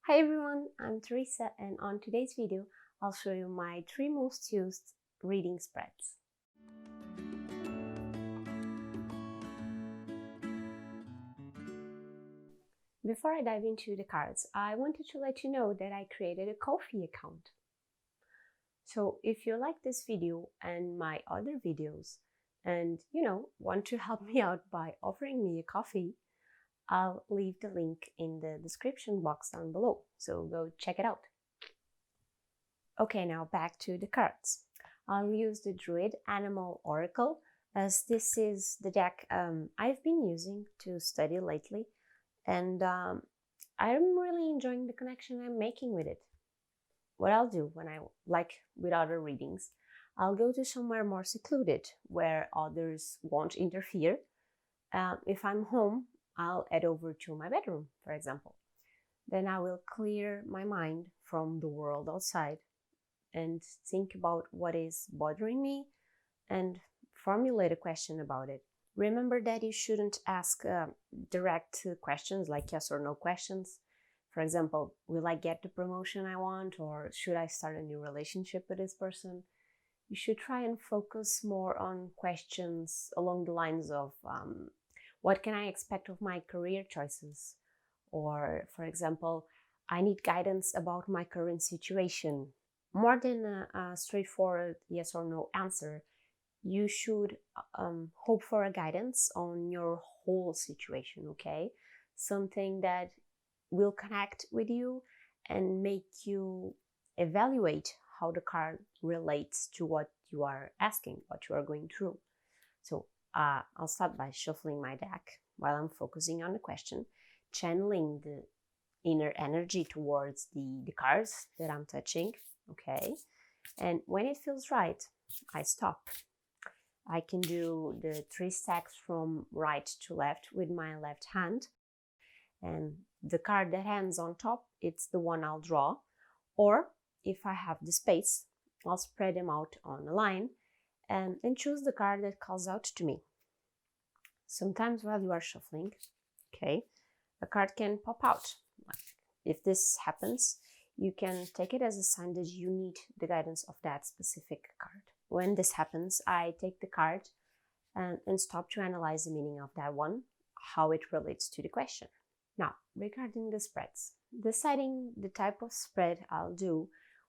Hi everyone, I'm Teresa, and on today's video I'll show you my 3 most used reading spreads. Before I dive into the cards, I wanted to let you know that I created a Ko-fi account. So if you like this video and my other videos and want to help me out by offering me a coffee, I'll leave the link in the description box down below, so go check it out. Okay, now back to the cards. I'll use the Druid Animal Oracle, as this is the deck I've been using to study lately, and I'm really enjoying the connection I'm making with it. What I'll do when like with other readings, I'll go to somewhere more secluded where others won't interfere. If I'm home, I'll head over to my bedroom, for example. Then I will clear my mind from the world outside and think about what is bothering me and formulate a question about it. Remember that you shouldn't ask direct questions like yes or no questions. For example, will I get the promotion I want, or should I start a new relationship with this person? You should try and focus more on questions along the lines of what can I expect of my career choices? Or, for example, I need guidance about my current situation. More than a straightforward yes or no answer, you should hope for a guidance on your whole situation, okay? Something that will connect with you and make you evaluate how the card relates to what you are asking, what you are going through. So I'll start by shuffling my deck while I'm focusing on the question, channeling the inner energy towards the cards that I'm touching, okay? And when it feels right, I stop. I can do the 3 stacks from right to left with my left hand. And the card that ends on top, it's the one I'll draw. Or if I have the space, I'll spread them out on a line and choose the card that calls out to me. Sometimes while you are shuffling, okay, a card can pop out. If this happens, you can take it as a sign that you need the guidance of that specific card. When this happens, I take the card and stop to analyze the meaning of that one, how it relates to the question. Now, regarding the spreads, deciding the type of spread I'll do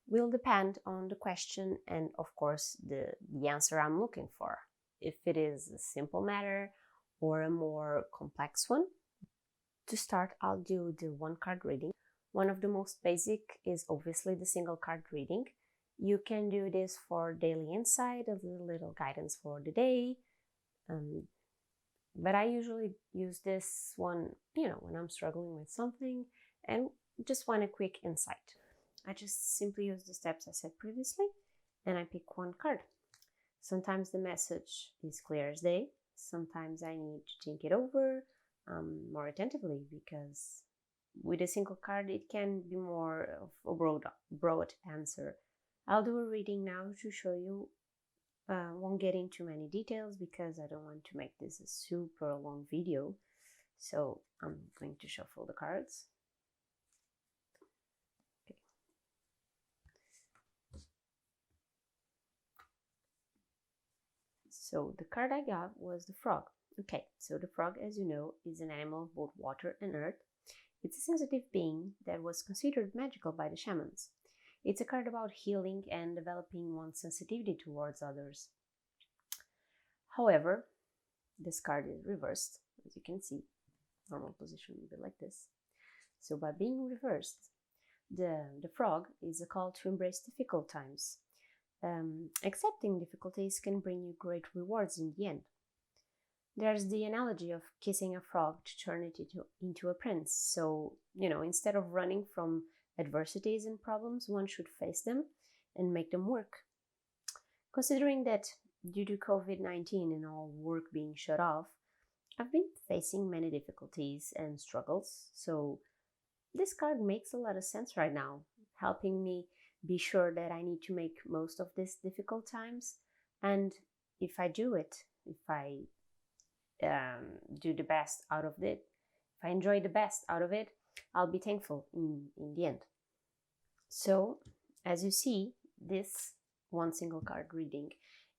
will depend on the question and, of course, the answer I'm looking for. If it is a simple matter or a more complex one. To start, I'll do the 1 card reading. One of the most basic is obviously the single card reading. You can do this for daily insight, a little guidance for the day. But I usually use this one, when I'm struggling with something and just want a quick insight. I just simply use the steps I said previously and I pick 1 card. Sometimes the message is clear as day. Sometimes I need to think it over more attentively, because with a single card it can be more of a broad answer. I'll do a reading now to show you. Won't get into many details because I don't want to make this a super long video. So I'm going to shuffle the cards. Okay. So the card I got was the frog. Okay, so the frog, as you know, is an animal of both water and earth. It's a sensitive being that was considered magical by the shamans. It's a card about healing and developing one's sensitivity towards others. However, this card is reversed, as you can see. Normal position would be like this. So by being reversed, the frog is a call to embrace difficult times. Accepting difficulties can bring you great rewards in the end. There's the analogy of kissing a frog to turn it into a prince. So, instead of running from adversities and problems, one should face them and make them work. Considering that due to COVID-19 and all work being shut off, I've been facing many difficulties and struggles. So this card makes a lot of sense right now, helping me be sure that I need to make most of these difficult times. And if I do it, if I do the best out of it, if I enjoy the best out of it, I'll be thankful in the end. So, as you see, this one single card reading,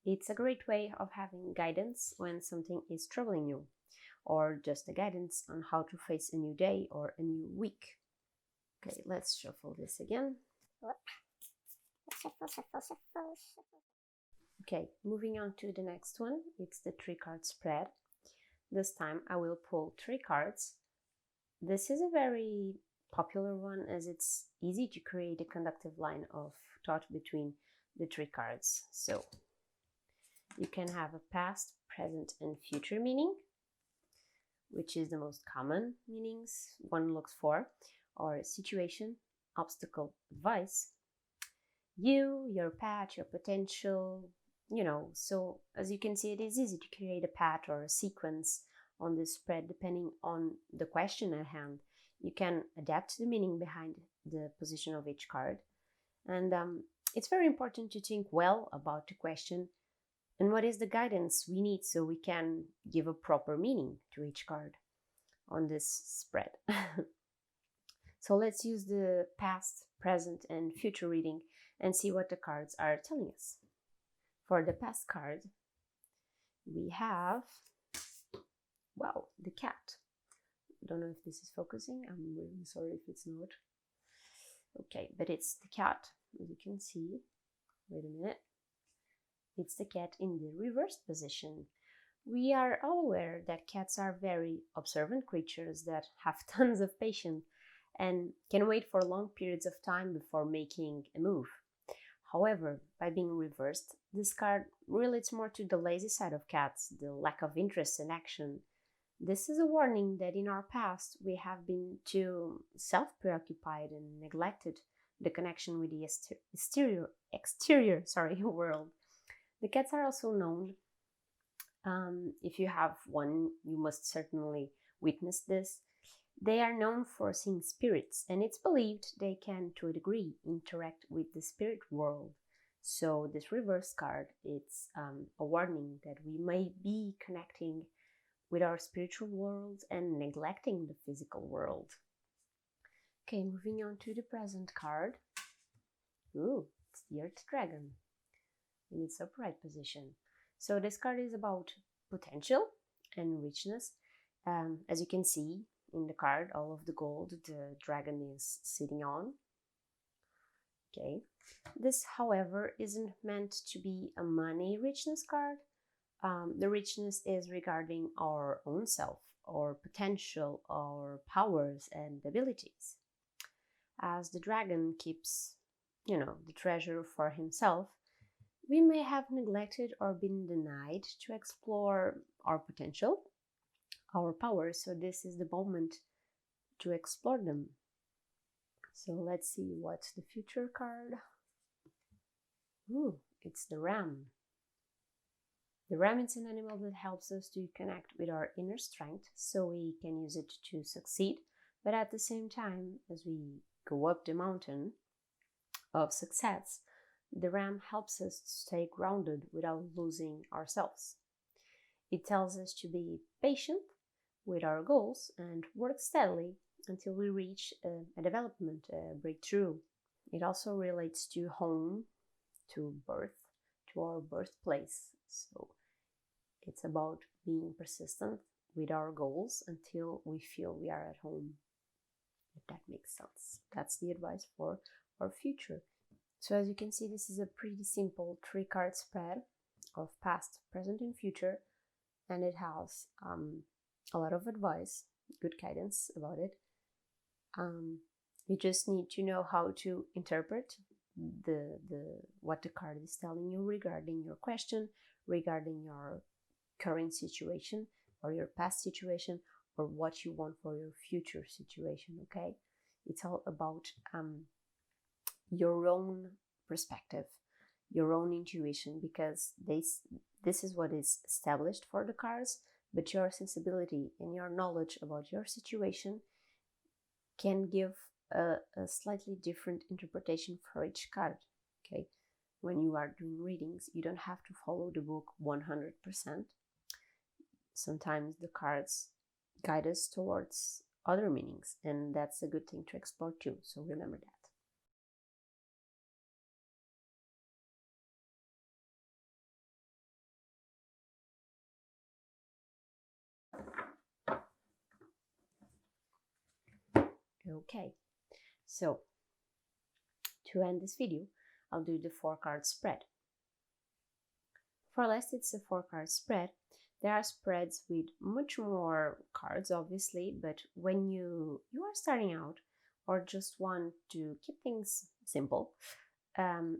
it's a great way of having guidance when something is troubling you, or just a guidance on how to face a new day or a new week. Okay, let's shuffle this again. Okay, moving on to the next one. It's the 3-card spread. This time I will pull 3 cards. This is a very popular one as it's easy to create a conductive line of thought between the 3 cards. So you can have a past, present, and future meaning, which is the most common meanings one looks for, or situation, obstacle, advice, you, your path, your potential, So as you can see, it is easy to create a path or a sequence on this spread depending on the question at hand. You can adapt the meaning behind the position of each card. And it's very important to think well about the question and what is the guidance we need so we can give a proper meaning to each card on this spread. So let's use the past, present, and future reading and see what the cards are telling us. For the past card, we have, wow, the cat. I don't know if this is focusing. I'm really sorry if it's not. Okay, but it's the cat, as you can see. Wait a minute. It's the cat in the reversed position. We are all aware that cats are very observant creatures that have tons of patience and can wait for long periods of time before making a move. However, by being reversed, this card relates more to the lazy side of cats, the lack of interest in action. This is a warning that in our past we have been too self-preoccupied and neglected the connection with the exterior world. The cats are also known. If you have one, you must certainly witness this. They are known for seeing spirits, and it's believed they can, to a degree, interact with the spirit world. So this reverse card, it's a warning that we may be connecting with our spiritual world and neglecting the physical world. Okay, moving on to the present card. Ooh, it's the Earth Dragon in its upright position. So this card is about potential and richness. As you can see in the card, all of the gold the dragon is sitting on. Okay, this, however, isn't meant to be a money richness card. The richness is regarding our own self, our potential, our powers and abilities. As the dragon keeps, the treasure for himself, we may have neglected or been denied to explore our potential, our powers, so this is the moment to explore them. So let's see what's the future card. Ooh, it's the ram. The ram is an animal that helps us to connect with our inner strength so we can use it to succeed, but at the same time, as we go up the mountain of success, the ram helps us to stay grounded without losing ourselves. It tells us to be patient with our goals and work steadily until we reach a development, a breakthrough. It also relates to home, to birth, to our birthplace. So it's about being persistent with our goals until we feel we are at home, if that makes sense. That's the advice for our future. So as you can see, this is a pretty simple 3-card spread of past, present, and future, and it has a lot of advice, good guidance about it. You just need to know how to interpret what the card is telling you regarding your question, regarding your current situation or your past situation, or what you want for your future situation. Okay, it's all about your own perspective, your own intuition, because this is what is established for the cards, but your sensibility and your knowledge about your situation can give a slightly different interpretation for each card. Okay, when you are doing readings, you don't have to follow the book 100%. Sometimes the cards guide us towards other meanings, and that's a good thing to explore too, so remember that. Okay, so to end this video, I'll do the 4-card spread. For last, it's a 4-card spread. There are spreads with much more cards, obviously, but when you are starting out or just want to keep things simple,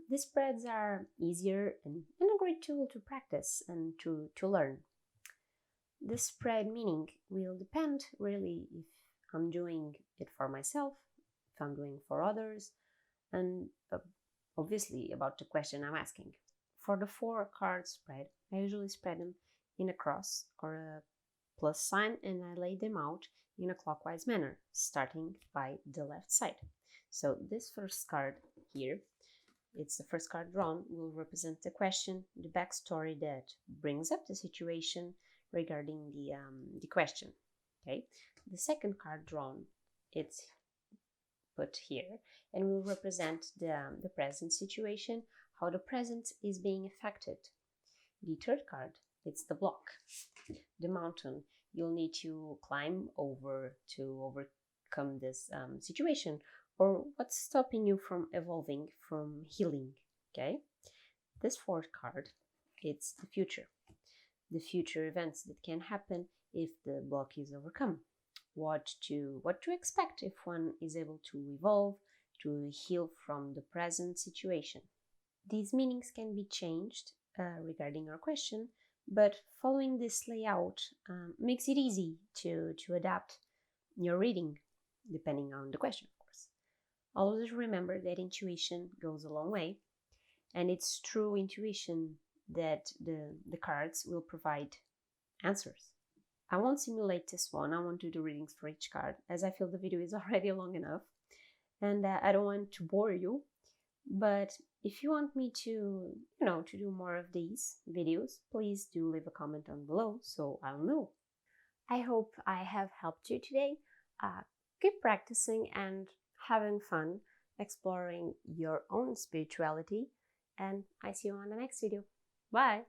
these spreads are easier and a great tool to practice and to learn. The spread meaning will depend really if I'm doing it for myself, if I'm doing it for others, and obviously about the question I'm asking. For the 4-card spread, I usually spread them in a cross or a plus sign, and I lay them out in a clockwise manner, starting by the left side. So this first card here, it's the first card drawn, will represent the question, the backstory that brings up the situation regarding the question. Okay, the second card drawn, it's put here and will represent the present situation, how the present is being affected. The third card, it's the block, the mountain you'll need to climb over to overcome this situation, or what's stopping you from evolving, from healing. Okay, this 4th card, it's the future events that can happen if the block is overcome, what to expect if one is able to evolve, to heal from the present situation. These meanings can be changed regarding our question, but following this layout makes it easy to adapt your reading depending on the question, of course. Always remember that intuition goes a long way, and it's through intuition that the cards will provide answers. I won't simulate this one, I won't do the readings for each card, as I feel the video is already long enough, and I don't want to bore you. But if you want me to, to do more of these videos, please do leave a comment down below so I'll know. I hope I have helped you today. Keep practicing and having fun exploring your own spirituality, and I see you on the next video. Bye!